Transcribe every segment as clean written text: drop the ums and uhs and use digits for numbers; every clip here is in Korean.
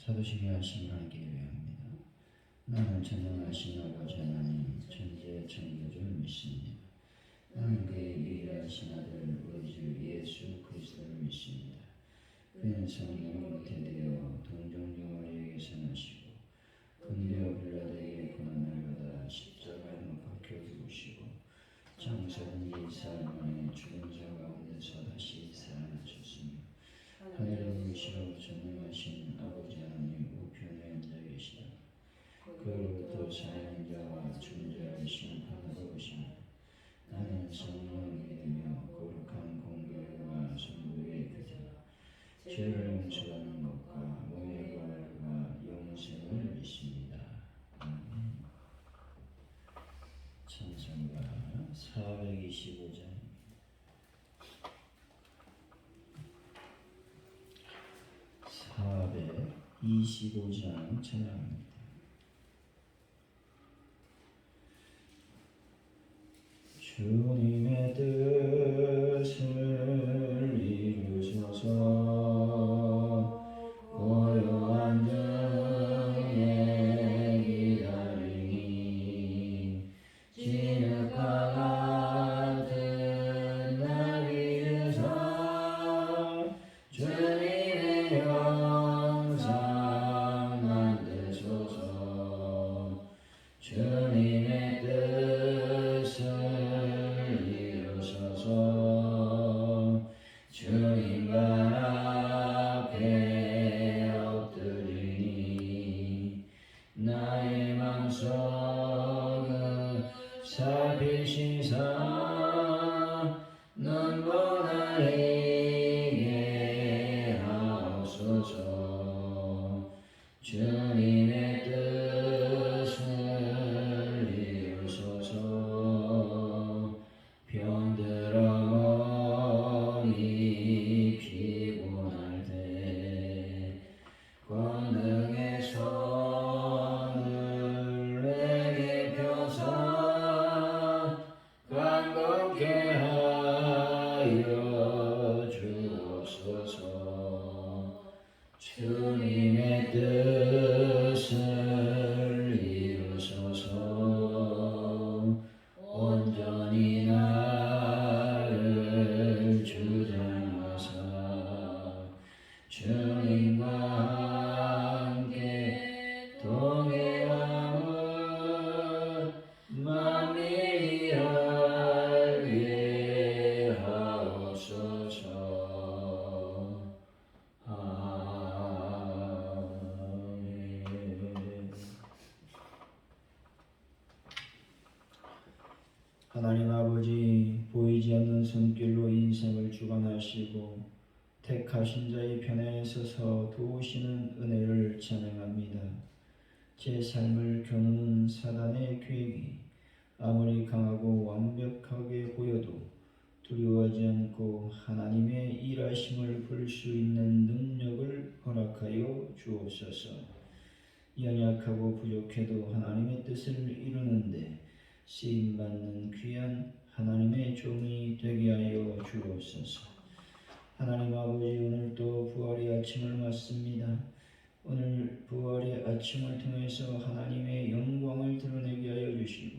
자도시게 하신 하나님께 예배합니다. 나는 전능하신 아버지 하나님 천지의 창조주를 믿습니다. 나는 그의 유일하신 아들 우리 주 예수 그리스도를 믿습니다. 그는 성령 잉태되어 동정녀 마리아에게서 나시고 본디오 빌라도에게 고난을 받아 십자가에 못 박혀 죽으시고 장사된 지 4일 만에 죽은 자 가운데서 다시 살아나셨으며 하늘에 계시러 전능하신 아버지 하나님 우편에 앉아 계시다. 그로부터 살아있는 자와 죽은 자를 심판하러 오시니 나는 성령을 믿으며 거룩한 공교회와 성도의 교제와 죄를 용서하는 것과 몸의 부활과 영생을 믿습니다. 아멘. 찬송가 425장 425장 찬양합니다. 주님의 뜻을 이루소서. 고요한 중에 기다리니 진흙과 같은 날 위에서 주님의 영상 만드소서. 주님의 뜻을 이루소서. 주님과 앞에 엎드리니 나의 마음속을 살피시사 눈보다 이게 하옵소서. 주님의 뜻을 이루소서. 병들어 몸이 피곤할 때 권능의 손을 내게 펴서 간곡게 하여 주옵소서. 주님의 뜻을 이루소서. 온전히 나를 주장하사 주님과 함께 동행함은 만민이 알게 하옵소서. 아멘. 하나님 아버지, 보이지 않는 손길로 인생을 주관하시고 택하신 자의 편에 서서 도우시는 은혜를 찬양합니다. 제 삶을 겨누는 사단의 계획이 아무리 강하고 완벽하게 보여도 두려워하지 않고 하나님의 일하심을 볼 수 있는 능력을 허락하여 주옵소서. 연약하고 부족해도 하나님의 뜻을 이루는데 쓰임받는 귀한 하나님의 종이 되게 하여 주옵소서. 하나님 아버지, 오늘도 부활의 아침을 맞습니다. 오늘 부활의 아침을 통해서 하나님의 영광을 드러내게 하여 주시고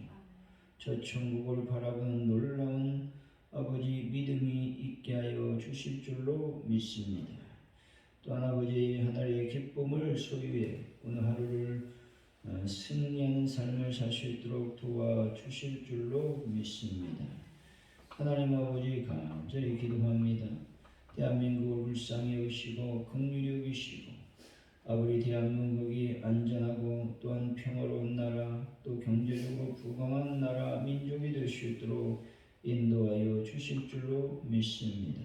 저 천국을 바라보는 놀라운 아버지 믿음이 있게 하여 주실 줄로 믿습니다. 또한 아버지, 하나님의 기쁨을 소유해 오늘 하루를 승리하는 삶을 살 수 있도록 도와주실 줄로 믿습니다. 하나님 아버지, 간절히 기도합니다. 대한민국을 불쌍히 여기시고 긍휼히 여기시고 아버지, 대한민국이 안전하고 또한 평화로운 나라, 또 경제적으로 부강한 나라, 민족이 될 수 있도록 인도하여 주실 줄로 믿습니다.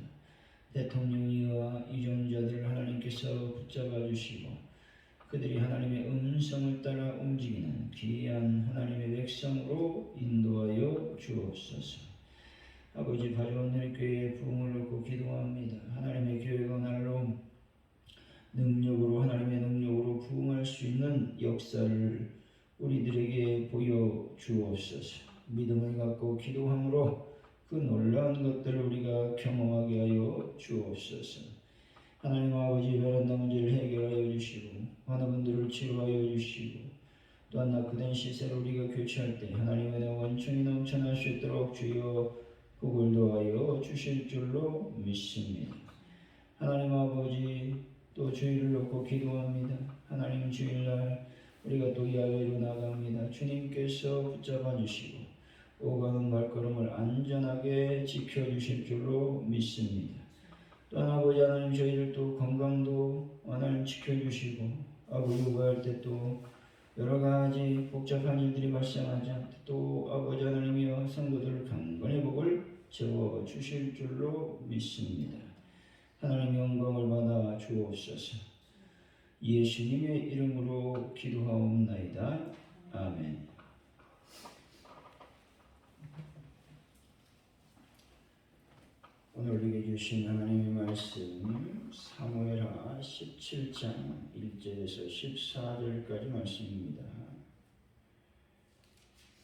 대통령이와 이종자들을 하나님께서 붙잡아 주시고 그들이 하나님의 음성을 따라 움직이는 귀한 하나님의 백성으로 인도하여 주옵소서. 아버지, 바리온늘 교회의 부흥을 놓고 기도합니다. 하나님의 교회가 날로 능력으로 하나님의 능력으로 부흥할 수 있는 역사를 우리들에게 보여 주옵소서. 믿음을 갖고 기도함으로 그 놀라운 것들을 우리가 경험하게 하여 주옵소서. 하나님 아버지, 베란다 문제를 해결하여 주시고 많은 분들을 치료하여 주시고 또한 낙후된 시세를 우리가 교체할 때 하나님의 원천이 넘쳐날 수 있도록 주여 복을 도하여 주실 줄로 믿습니다. 하나님 아버지, 또 주일을 놓고 기도합니다. 하나님 주일날 우리가 또 야외로 나갑니다. 주님께서 붙잡아 주시고 오가는 발걸음을 안전하게 지켜주실 줄로 믿습니다. 또한 아버지 하나님 저희를 또 건강도 하나님 지켜주시고 아버지 우가할 때 또 여러 가지 복잡한 일들이 발생하지 않게 또 아버지 하나님이여 성도들 강건의 복을 채워 주실 줄로 믿습니다. 하나님의 영광을 받아 주옵소서. 예수님의 이름으로 기도하옵나이다. 아멘. 오늘 우리에게 주신 하나님의 말씀 사무엘하 17장 1절에서 14절까지 말씀입니다.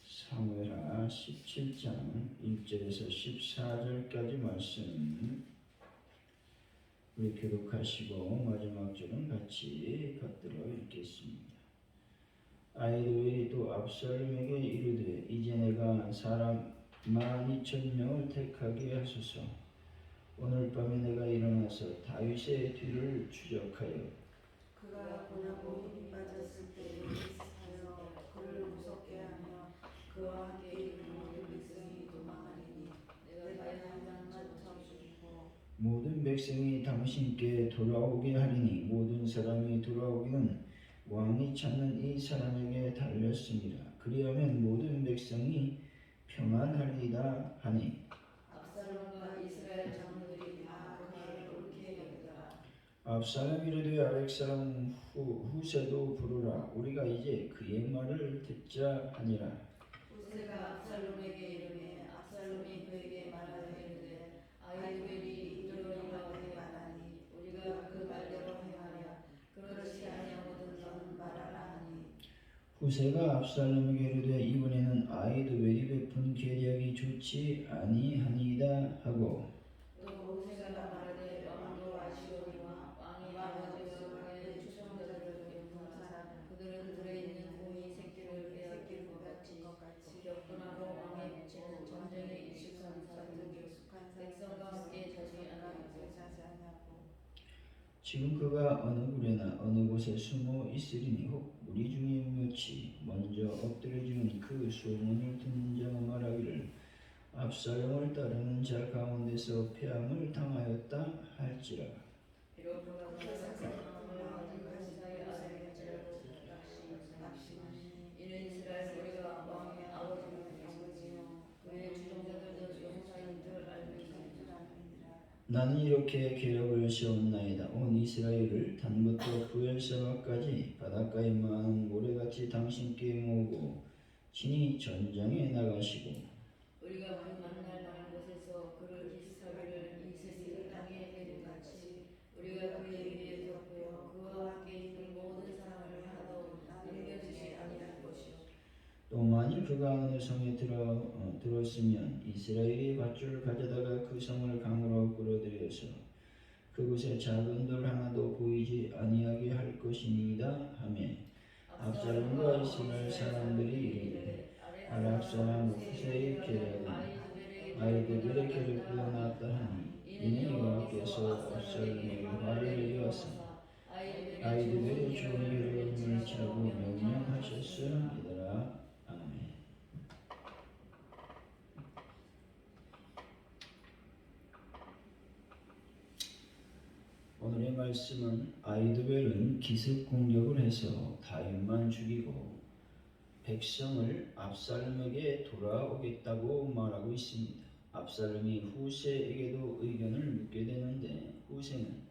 사무엘하 17장 1절에서 14절까지 말씀 우리 교독하시고 마지막 절은 같이 받들어 읽겠습니다. 아히도벨이 또 압살롬에게 이르되 이제 내가 사람 12,000명을 택하게 하소서. 오늘 밤에 내가 일어나서 다윗의 뒤를 추적하여 그가 고난고 힘이 빠졌을 때 요리스하여 그를 무섭게 하며 그와 함께 있는 모든 백성이 도망하리니 내가 당장 쫓아주고 모든 백성이 당신께 돌아오게 하리니 모든 사람이 돌아오기는 왕이 찾는 이 사람에게 달렸습니다. 그리하면 모든 백성이 평안하리이다 하니 압살롬과 이스라엘 장로들이 다 그 말을 옳게 여기더라. 압살롬이 이르되 아렉 사람 후세도 부르라. 우리가 이제 그의 말을 듣자 하니라. 후세가 압살롬에게 이르매 압살롬이 그에게 말하여 이르되 아히도벨이 이러이러하게 말하니 우리가 그 말대로 행하랴. 그렇지 아니하거든 너는 말하라 하니 후세가 압살롬에게 이르되 이번에는 아히도벨이 베푼 계략이 좋지 아니하니이다 하고 또 후세가 말하되 왕도 아시오니와 왕이 아버지와 그의 추종자들을 용서하사 그들은 들에 있는 고의 새끼를 빼앗길 것 같이 격분하고 왕에 붙이는 전쟁에 익숙한 사람들이 백성과 함께 자지 아니하고 지금 그가 어느 굴에나 어느 곳에 숨어 있으리니 혹 우리 중에 몇이 먼저 엎드려지는 그 소문을 듣는 자가 말하기를 압살롬을 따르는 자 가운데서 패함을 당하였다 할지라. 비록 그가 사람을 가시사의 아들을 찔러 낚시하니 이는 이스라엘 우리가 왕의 아버지를 경고지며 그의 주종자들도 용사인 줄 알고 있느니라. 나는 이렇게 계략을 세웠나이다. 온 이스라엘을 단부터 부엘세바까지 바닷가에 많은 모래같이 당신께 모으고 친히 전장에 나가시고 우리가 그 만날 만한 곳에서 그를 기습하기를 이세스 땅에 내린 같이 우리가 그의 위에 덮여 그와 함께 있는 모든 사람을 하나도 남겨주지 아니할 것이요. 또 만일 그가 어느 성에 들었으면 이스라엘이 밧줄을 가져다가 그 성을 강으로 끌어들여서 그곳에 작은 돌 하나도 보이지 아니하게 할 것이니이다 하며 압살롬과 이스라엘 사람들이 이르되 아랍 사람 후세의 계략은 아히도벨의 계략보다 낫다 하니 이는 여호와께서 압살롬에게 화를 내게 하사 아히도벨의 좋은 계략을 차고 명령하셨음이더라. 아멘. 오늘의 말씀은 아히도벨은 기습 공격을 해서 다윗만 죽이고 백성을 압살롬에게 돌아오겠다고 말하고 있습니다. 압살롬이 후세에게도 의견을 묻게 되는데 후세는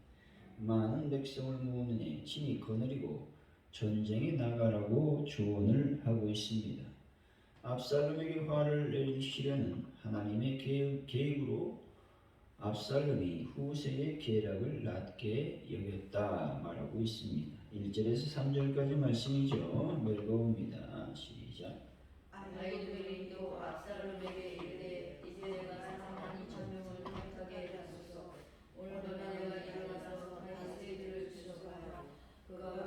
많은 백성을 모으느니 친히 거느리고 전쟁에 나가라고 조언을 하고 있습니다. 압살롬에게 화를 내리시려는 하나님의 계획으로 압살롬이 후세의 계략을 낮게 여겼다 말하고 있습니다. 1절에서 3절까지 말씀이죠. 읽어봅니다. 시작. 아히도벨이 또 압살롬에게 이르되 이제 내가 사람 12,000명을 택하게 하소서. 오늘 밤에 내가 일어나서 다윗의 뒤를 추적하여 그가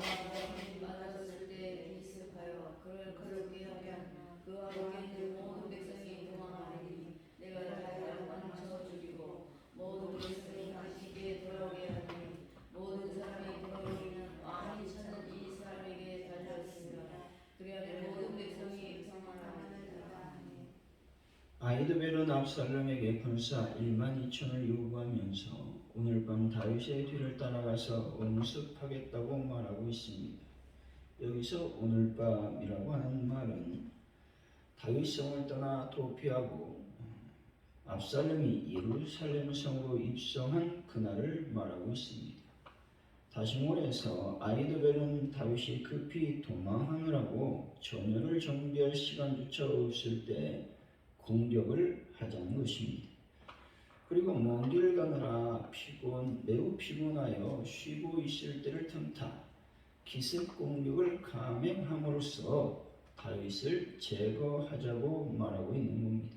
압살롬에게 군사 1만 2천을 요구하면서 오늘 밤 다윗의 뒤를 따라가서 응습하겠다고 말하고 있습니다. 여기서 오늘 밤이라고 하는 말은 다윗성을 떠나 도피하고 압살롬이 예루살렘 성으로 입성한 그날을 말하고 있습니다. 다시 말해서 아히도벨은 다윗이 급히 도망하느라고 전열을 정비할 시간조차 없을 때 공격을 하자는 것입니다. 그리고 먼 길 가느라 매우 피곤하여 쉬고 있을 때를 틈타 기습 공격을 감행함으로써 다윗을 제거하자고 말하고 있는 겁니다.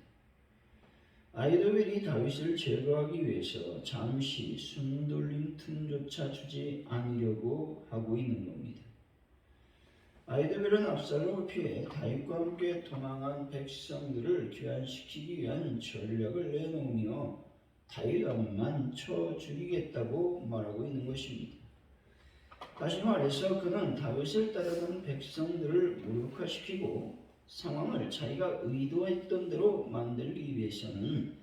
아히도벨이 다윗을 제거하기 위해서 잠시 숨돌림 틈조차 주지 않으려고 하고 있는 겁니다. 아히도벨은 압살롬을 피해 다윗과 함께 도망한 백성들을 귀환시키기 위한 전략을 내놓으며 다윗만 쳐 죽이겠다고 말하고 있는 것입니다. 다시 말해서 그는 다윗을 따르는 백성들을 무력화시키고 상황을 자기가 의도했던 대로 만들기 위해서는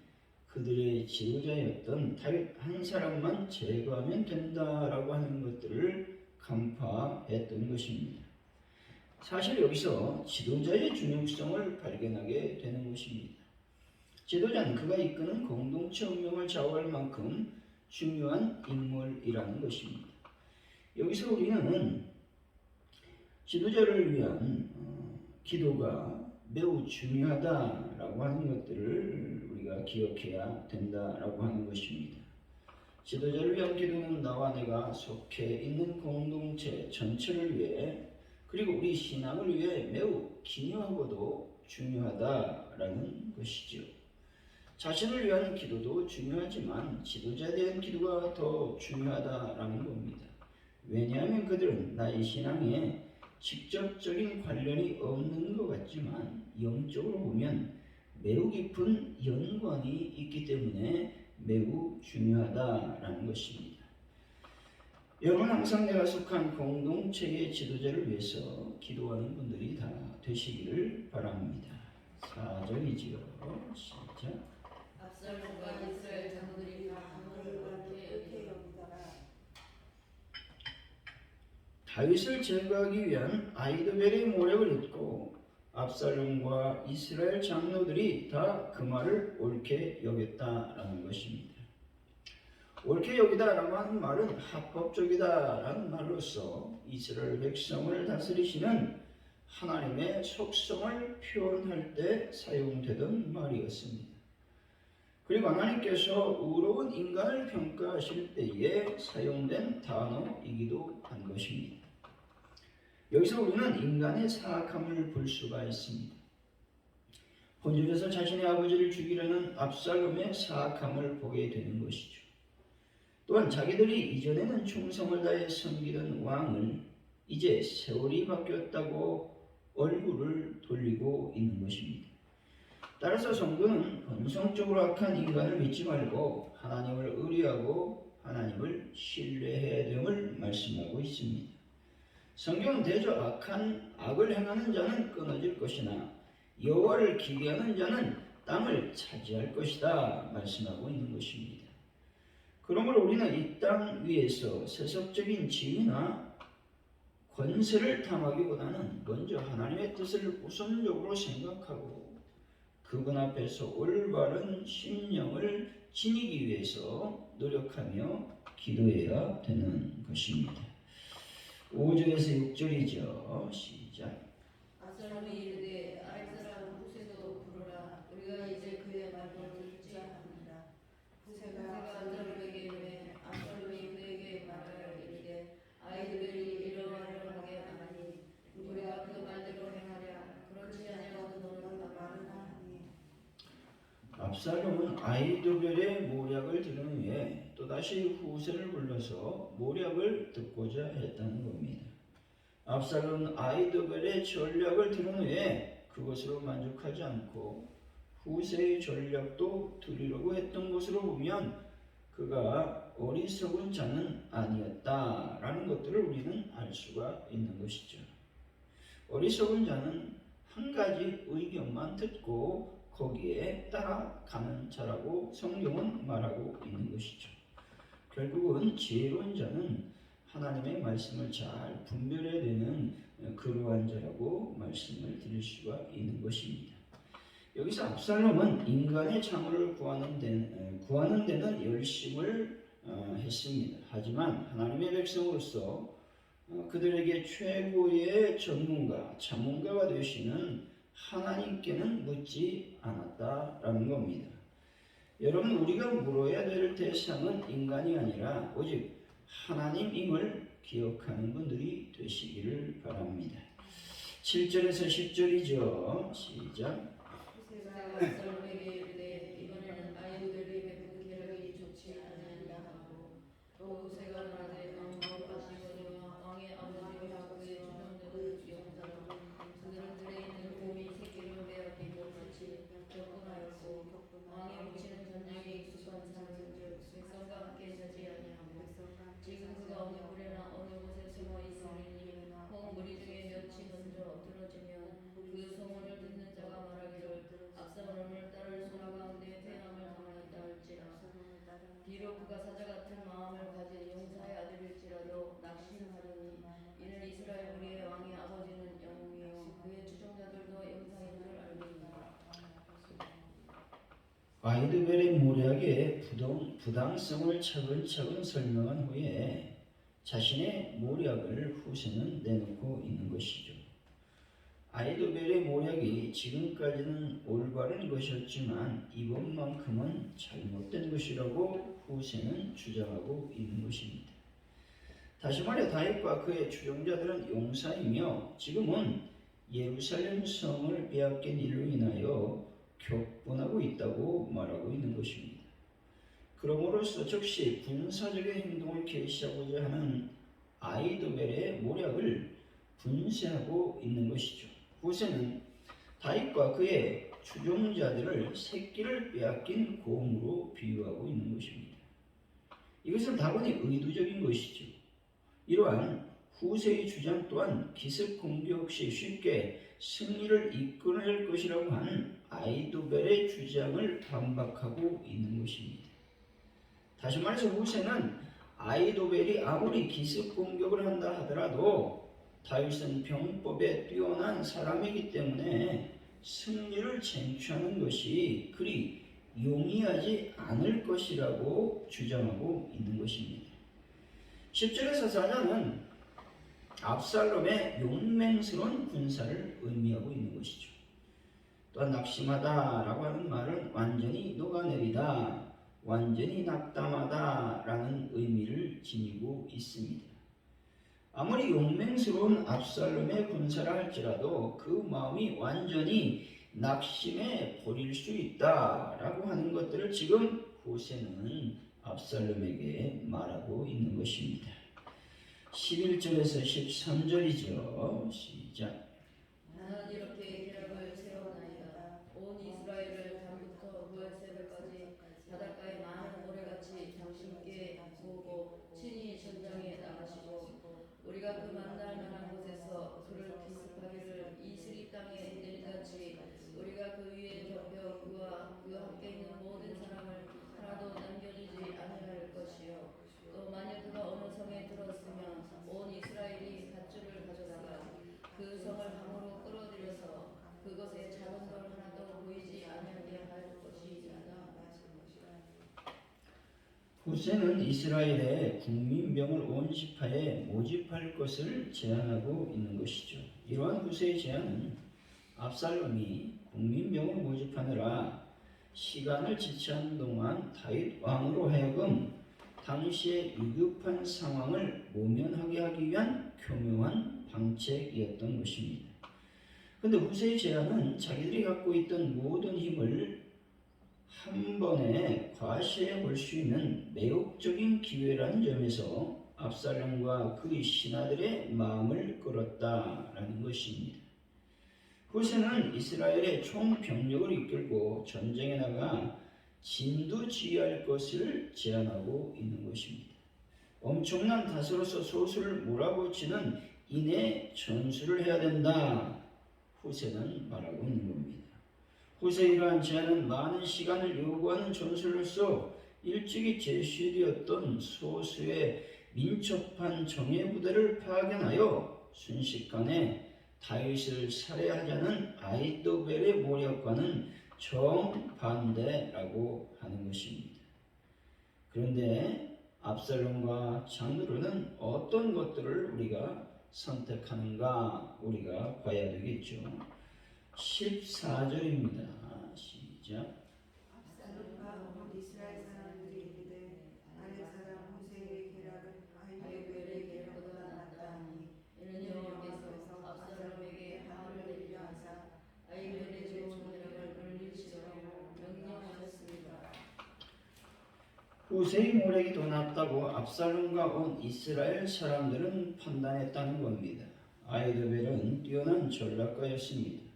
그들의 지도자였던 다윗 한 사람만 제거하면 된다라고 하는 것들을 간파했던 것입니다. 사실 여기서 지도자의 중요성을 발견하게 되는 것입니다. 지도자는 그가 이끄는 공동체 운명을 좌우할 만큼 중요한 인물이라는 것입니다. 여기서 우리는 지도자를 위한 기도가 매우 중요하다라고 하는 것들을 우리가 기억해야 된다라고 하는 것입니다. 지도자를 위한 기도는 나와 내가 속해 있는 공동체 전체를 위해 그리고 우리 신앙을 위해 매우 기묘하고도 중요하다라는 것이죠. 자신을 위한 기도도 중요하지만 지도자에 대한 기도가 더 중요하다라는 겁니다. 왜냐하면 그들은 나의 신앙에 직접적인 관련이 없는 것 같지만 영적으로 보면 매우 깊은 연관이 있기 때문에 매우 중요하다라는 것입니다. 여러분 항상 내가 속한 공동체의 지도자를 위해서 기도하는 분들이 다 되시기를 바랍니다. 4절이지요. 시작. 압살롬과 이스라엘 장로들이 강도를 옳게 여기다가 다윗을 제거하기 위한 아히도벨의 모략을 잊고 압살롬과 이스라엘 장로들이 다 그 말을 옳게 여겼다라는 것입니다. 옳게 여기다라고 하는 말은 합법적이다라는 말로서 이스라엘 백성을 다스리시는 하나님의 속성을 표현할 때 사용되던 말이었습니다. 그리고 하나님께서 의로운 인간을 평가하실 때에 사용된 단어이기도 한 것입니다. 여기서 우리는 인간의 사악함을 볼 수가 있습니다. 본질에서 자신의 아버지를 죽이려는 압살롬의 사악함을 보게 되는 것이죠. 또한 자기들이 이전에는 충성을 다해 섬기던 왕을 이제 세월이 바뀌었다고 얼굴을 돌리고 있는 것입니다. 따라서 성도는 본성적으로 악한 인간을 믿지 말고 하나님을 의뢰하고 하나님을 신뢰해야 됨을 말씀하고 있습니다. 성경은 대저 악한 악을 행하는 자는 끊어질 것이나 여호와를 기대하는 자는 땅을 차지할 것이다 말씀하고 있는 것입니다. 그러므로 우리는 이 땅 위에서 세속적인 지위나 권세를 탐하기보다는 먼저 하나님의 뜻을 우선적으로 생각하고 그분 앞에서 올바른 심령을 지니기 위해서 노력하며 기도해야 되는 것입니다. 5절에서 6절이죠. 시작. 압살롬이 이르되 아랫 사람 후세도 부르라. 우리가 이제 그의 말을 듣지 합니다. 후세가 압살롬에게 이르되 압살롬이 그에게 말하여 이르되 아히도벨이 이러하게 하나니 우리가 그 말대로 행하랴. 그렇지 아니하고도 너는 말은 하니. 압살롬은 아히도벨의 모략을 들은 후에 또다시 후세를 불러서 모략을 듣고자 했다는 겁니다. 압살롬은 아히도벨의 전략을 들은 후에 그것으로 만족하지 않고 후세의 전략도 들으려고 했던 것으로 보면 그가 어리석은 자는 아니었다라는 것들을 우리는 알 수가 있는 것이죠. 어리석은 자는 한 가지 의견만 듣고 거기에 따라가는 자라고 성경은 말하고 있는 것이죠. 결국은 지혜로운 자는 하나님의 말씀을 잘 분별해내는 그러한 자라고 말씀을 드릴 수가 있는 것입니다. 여기서 압살롬은 인간의 장을 구하는 데는 열심을 했습니다. 하지만 하나님의 백성으로서 그들에게 최고의 전문가가 되시는 하나님께는 묻지 않았다라는 겁니다. 여러분, 우리가 물어야 될 대상은 인간이 아니라 오직 하나님임을 기억하는 분들이 되시기를 바랍니다. 7절에서 10절이죠. 시작. 후세가 압살롬에게 이르되 이번에는 아이들이 베푼 계략이 좋지 아니하니라 하고 또 후세가 말하되 왕과 시므oni와 왕의 아버지와 그의 주정자들 용사로 그들은 들에 있는 곰이 새끼를 빼앗긴 것 같이 격분하였고 왕이 묻히는 전쟁에 익숙한 사람들즉 백성과 함께 자지 아니하고 지금 그가 어느 굴에나 어느 곳에 숨어 있으리니 혹 무리 중에 몇이 먼저 엎드러지면 그 소문을 듣는 자가 말하기를 압살롬을 따를 소리 가운데 패함을 당하였다 할지라. 비록 그가 사자 같은 마음을 가진 용사의 아들일지라도 낙심하리니 이는 이스라엘 무리의 왕의 아버지는 영웅이요 그의 추종자들도 영사인 줄 알리니라. 아히도벨의 모략의 부당성을 차근차근 설명한 후에 자신의 모략을 후세는 내놓고 있는 것이죠. 아히도벨의 모략이 지금까지는 올바른 것이었지만 이번만큼은 잘못된 것이라고 후세는 주장하고 있는 것입니다. 다시 말해 다윗과 그의 추종자들은 용사이며 지금은 예루살렘 성을 빼앗긴 일로 인하여 격분하고 있다고 말하고 있는 것입니다. 그러므로서 즉시 군사적인 행동을 개시하고자 하는 아히도벨의 모략을 분쇄하고 있는 것이죠. 후세는 다윗과 그의 추종자들을 새끼를 빼앗긴 곰으로 비유하고 있는 것입니다. 이것은 다분히 의도적인 것이죠. 이러한 후세의 주장 또한 기습 공격 시 쉽게 승리를 이끌어낼 것이라고 하는 아히도벨의 주장을 반박하고 있는 것입니다. 다시 말해서 후세는 아히도벨이 아무리 기습 공격을 한다 하더라도 다윗은 병법에 뛰어난 사람이기 때문에 승리를 쟁취하는 것이 그리 용이하지 않을 것이라고 주장하고 있는 것입니다. 10절에서 4절은 압살롬의 용맹스러운 군사를 의미하고 있는 것이죠. 또한 낙심하다라고 하는 말은 완전히 녹아내리다, 완전히 낙담하다라는 의미를 지니고 있습니다. 아무리 용맹스러운 압살롬의 군사라 할지라도 그 마음이 완전히 낙심해 버릴 수 있다라고 하는 것들을 지금 후세는 압살롬에게 말하고 있는 것입니다. 11절에서 13절이죠. 시작. 나는 이렇게 계략을 세워나이다. 온 이스라엘을 밤부터 부엘세바까지 바닷가에 많은 모래같이 당신께 모으고 친히 전장에 나가시고 우리가 그 만날 만한 곳에서 그를 기습하기를 이스리 땅에 내리같이 우리가 그 위에 덮여 그와 그 함께 있는 모든 사람을 하나도 남겨두지 아니할 것이요 또 만일 그가 어느 성에 들었으면 온 이스라엘이 밧줄을 가져다가 그 성을 함으로 끌어들여서 그것에 작은 돌 하나도 보이지 아니하게 할 것이니라. 후세는 이스라엘의 국민병을 온 지파에 모집할 것을 제안하고 있는 것이죠. 이러한 후세의 제안은 압살롬이 국민병을 모집하느라 시간을 지체하는 동안 다윗 왕으로 하여금 당시의 위급한 상황을 모면하게 하기 위한 교묘한 방책이었던 것입니다. 그런데 후세의 제안은 자기들이 갖고 있던 모든 힘을 한 번에 과시해 볼 수 있는 매혹적인 기회라는 점에서 압살롬과 그의 신하들의 마음을 끌었다라는 것입니다. 후세는 이스라엘의 총 병력을 이끌고 전쟁에 나가 진두지휘할 것을 제안하고 있는 것입니다. 엄청난 다수로서 소수를 몰아붙이는 인해 전술을 해야 된다. 후세는 말하고 있는 겁니다. 후세의 이러한 제안은 많은 시간을 요구하는 전술로서 일찍이 제시되었던 소수의 민첩한 정예 부대를 파견하여 순식간에 다윗을 살해하자는 아히도벨의 모략과는 정반대라고 하는 것입니다. 그런데 absalom과 장르르는 어떤 것들을 우리가 선택하는가 우리가 봐야 되겠죠. 14절입니다. 시작. 압살롬과 온 이스라엘 사람들이 이르되 아랫 사람 후세의 계략은 아히도벨의 계략보다 낫다 하니 이는 여호와께서 압살롬에게 함을 내리려 하사 아히도벨의 좋은 계략을 물리치려고 명령하셨습니다. 후세의 모략이 더 낫다고 압살롬과 온 이스라엘 사람들은 판단했다는 겁니다. 아히도벨은 뛰어난 전략가였습니다.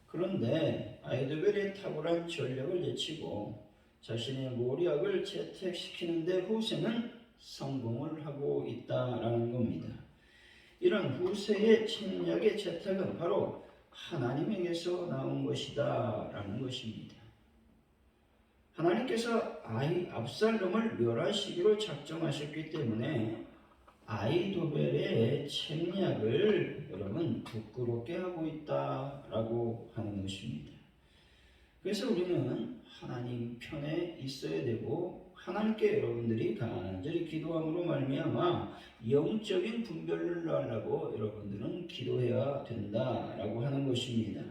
그런데 아히도벨의 탁월한 전략을 제치고 자신의 모략을 채택시키는데 후세는 성공을 하고 있다라는 겁니다. 이런 후세의 침략의 채택은 바로 하나님에게서 나온 것이다 라는 것입니다. 하나님께서 압살롬을 멸하시기로 작정하셨기 때문에 아히도벨의 책략을 여러분 부끄럽게 하고 있다라고 하는 것입니다. 그래서 우리는 하나님 편에 있어야 되고 하나님께 여러분들이 간절히 기도함으로 말미암아 영적인 분별을 하려고 여러분들은 기도해야 된다라고 하는 것입니다.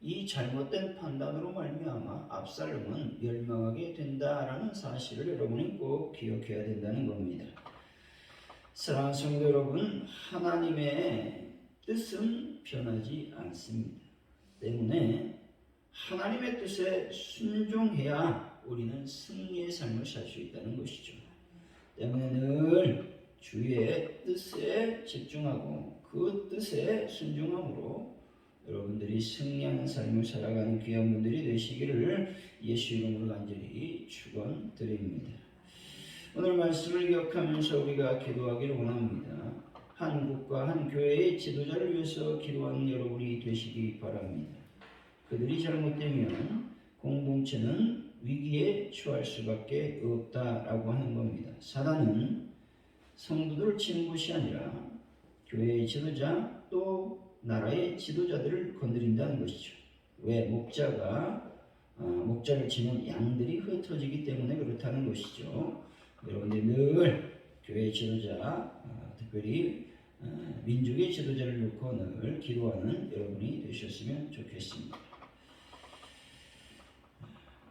이 잘못된 판단으로 말미암아 압살롬은 멸망하게 된다라는 사실을 여러분이 꼭 기억해야 된다는 겁니다. 사랑하는 성도 여러분, 하나님의 뜻은 변하지 않습니다. 때문에 하나님의 뜻에 순종해야 우리는 승리의 삶을 살 수 있다는 것이죠. 때문에 늘 주의 뜻에 집중하고 그 뜻에 순종함으로 여러분들이 승리하는 삶을 살아가는 귀한 분들이 되시기를 예수 이름으로 간절히 축원드립니다. 오늘 말씀을 기억하면서 우리가 기도하기를 원합니다. 한국과 한 교회의 지도자를 위해서 기도하는 여러분이 되시기 바랍니다. 그들이 잘못되면 공동체는 위기에 처할 수밖에 없다라고 하는 겁니다. 사단은 성도들을 치는 것이 아니라 교회의 지도자 또 나라의 지도자들을 건드린다는 것이죠. 왜? 목자를 치면 양들이 흩어지기 때문에 그렇다는 것이죠. 여러분들이 늘 교회의 지도자, 특별히 민족의 지도자를 놓고 늘 기도하는 여러분이 되셨으면 좋겠습니다.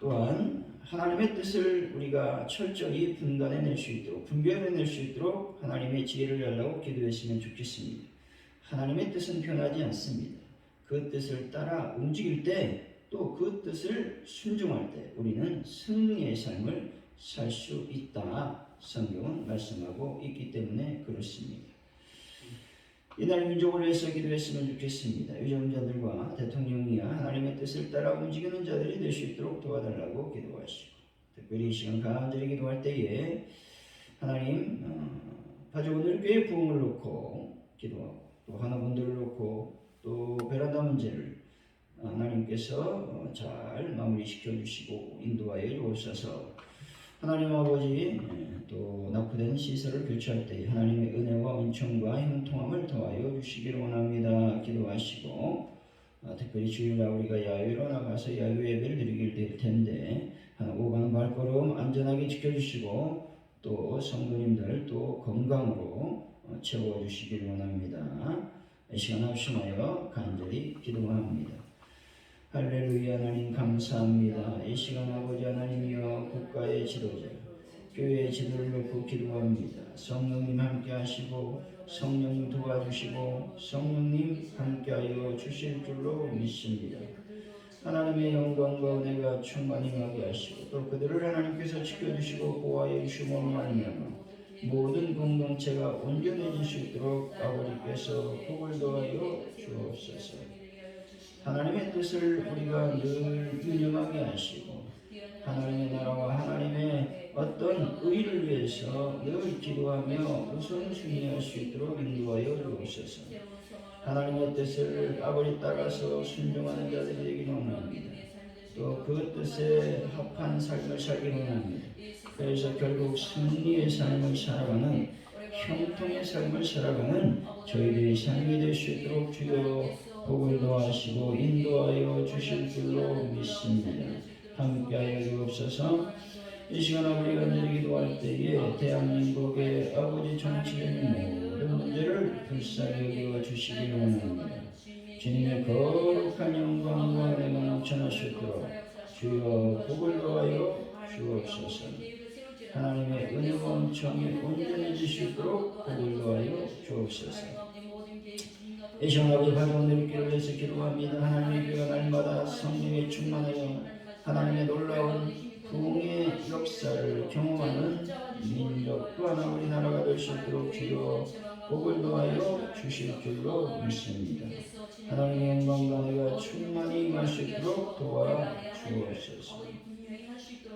또한 하나님의 뜻을 우리가 철저히 분간해낼 수 있도록 분별해낼 수 있도록 하나님의 지혜를 달라고 기도했으면 좋겠습니다. 하나님의 뜻은 변하지 않습니다. 그 뜻을 따라 움직일 때 또 그 뜻을 순종할 때 우리는 승리의 삶을 살 수 있다. 성경은 말씀하고 있기 때문에 그렇습니다. 이날 민족을 위해서 기도했으면 좋겠습니다. 유정자들과 대통령이야 하나님의 뜻을 따라 움직이는 자들이 될 수 있도록 도와달라고 기도하시고 특별히 이 시간 간절히 기도할 때에 하나님 가족들 교회 부흥을 놓고 기도하고 또 하나분들을 놓고 또 베란다 문제를 하나님께서 잘 마무리시켜 주시고 인도하여 주옵소서. 하나님 아버지 또 낙후된 시설을 교체할 때 하나님의 은혜와 은총과 형통함을 더하여 주시기를 원합니다. 기도하시고 특별히 주일날 우리가 야외로 나가서 야외 예배를 드리게 될 텐데 오가는 발걸음 안전하게 지켜주시고 또 성도님들 또 건강으로 채워주시기를 원합니다. 이 시간 합심하여 간절히 기도합니다. 할렐루야. 하나님 감사합니다. 이 시간 아버지 하나님이여 국가의 지도자 교회의 지도를 놓고 기도합니다. 성령님 함께 하시고 성령님 도와주시고 성령님 함께하여 주실 줄로 믿습니다. 하나님의 영광과 은혜가 충만히 임하게 하시고 또 그들을 하나님께서 지켜주시고 보호하여 주시고 말미암아 모든 공동체가 온전해질 수 있도록 아버지께서 복을 더하여 주옵소서. 하나님의 뜻을 우리가 늘 유념하게 하시고 하나님의 나라와 하나님의 어떤 의를 위해서 늘 기도하며 우선순위할 수 있도록 인도하여 주옵소서. 하나님의 뜻을 아버지 따라서 순종하는 자들이 되기를 원합니다. 또 그 뜻에 합한 삶을 살기를 원합니다. 그래서 결국 승리의 삶을 살아가는 형통의 삶을 살아가는 저희들의 삶이 될 수 있도록 주여 복을 도와시고 인도하여 주실 줄로 믿습니다. 함께하여 주옵소서. 이 시간 아버지 간절히 기도할 때에 대한민국의 아버지 정치적인 모든 문제를 불쌍히 여겨 주시기를 원합니다. 주님의 거룩한 영광과 은혜가 넘쳐날 수 있도록 주여 복을 도하여 주옵소서. 하나님의 은혜와 은총이 온전해질 수 있도록 복을 도하여 주옵소서. 이 시간 아버지 가정들의 길을 위해서 기도합니다. 하나님의 교회가 날마다 성령에 충만하여 하나님의 놀라운 부흥의 역사를 경험하는 민족 또한 우리나라가 될 수 있도록 주여 복을 도하여 주실 줄로 믿습니다. 하나님의 영광과 은혜가 충만히 임할 수 있도록 도와주옵소서.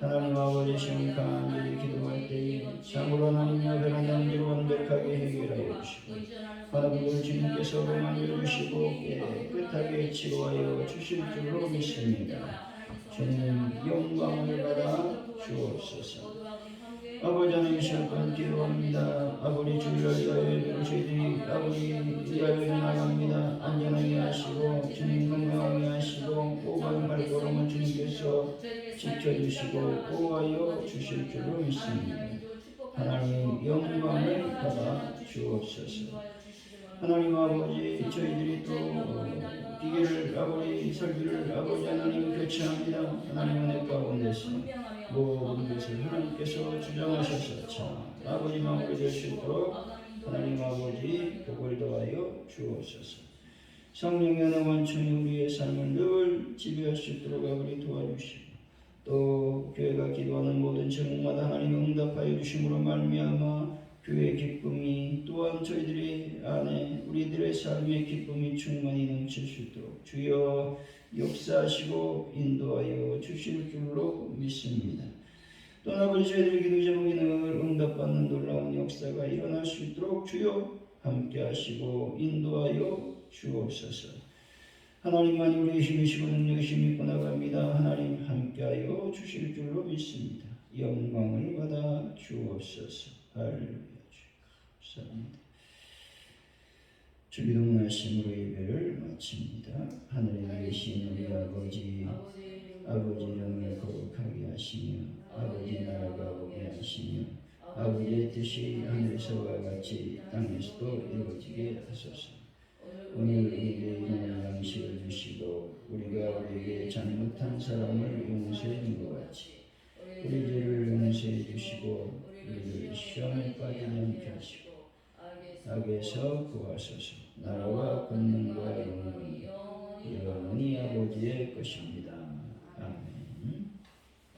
하나님 아버지 시험 간절히 기도할 때에 참으로 하나님의 앞에 남들을 완벽하게 해결하여 주시고 바라보는 주님께서 만져주시고 깨끗하게 치료하여 주실 줄로 믿습니다. 주님 영광을 받아 주옵소서. 아버지 하나님 시험권 기도합니다. 아버지 주를 위하여 저희들이 아버지 위하여 나갑니다. 안전하게 하시고 주님 건강하게 하시고 오간 발걸음을 주님께서 지켜주시고 보호하여 주실 줄로 믿습니다. 하나님 영광을 받아 주옵소서. 하나님 아버지 저희들이 또 기계를 아버지 설교를 아버지 하나님 교체합니다. 하나님 은혜 가운데서 모든 것을 하나님께서 주장하셔서 참 아버지 마음을 될 수 있도록 하나님 아버지 복을 더하여 주옵소서. 성령의 은혜 완전히 우리의 삶을 늘 지배할 수 있도록 아버지 도와주시고 또 교회가 기도하는 모든 제목마다 하나님 응답하여 주심으로 말미암아 교회의 기쁨이 또한 저희들의 안에 우리들의 삶의 기쁨이 충만히 넘칠 수 있도록 주여 역사하시고 인도하여 주실 줄로 믿습니다. 또 아버지 저희들의 기도 제목이 늘 응답받는 놀라운 역사가 일어날 수 있도록 주여 함께하시고 인도하여 주옵소서. 하나님만이 우리의 힘이시고 능력이시니 믿고 나갑니다. 하나님 함께하여 주실 줄로 믿습니다. 영광을 받아 주옵소서. 할렐루야. 감사합니다. 주기도 하심으로 예배를 마칩니다. 하늘에 계신 우리 아버지 이름을 거룩하게 하시며 아버지 나라가 오게 하시며 아버지의 뜻이 하늘에서와 같이 땅에서도 이루어지게 하소서. 오늘 우리에게 일용할 양식을 주시고 우리가 우리에게 잘못한 사람을 용서해 준 것 같이 우리 죄를 용서해 주시고 우리를 시험에 빠지지 않게 하시고 악에서 구하소서. 나라와 권능과 영광이 영원히 아버지의 것입니다.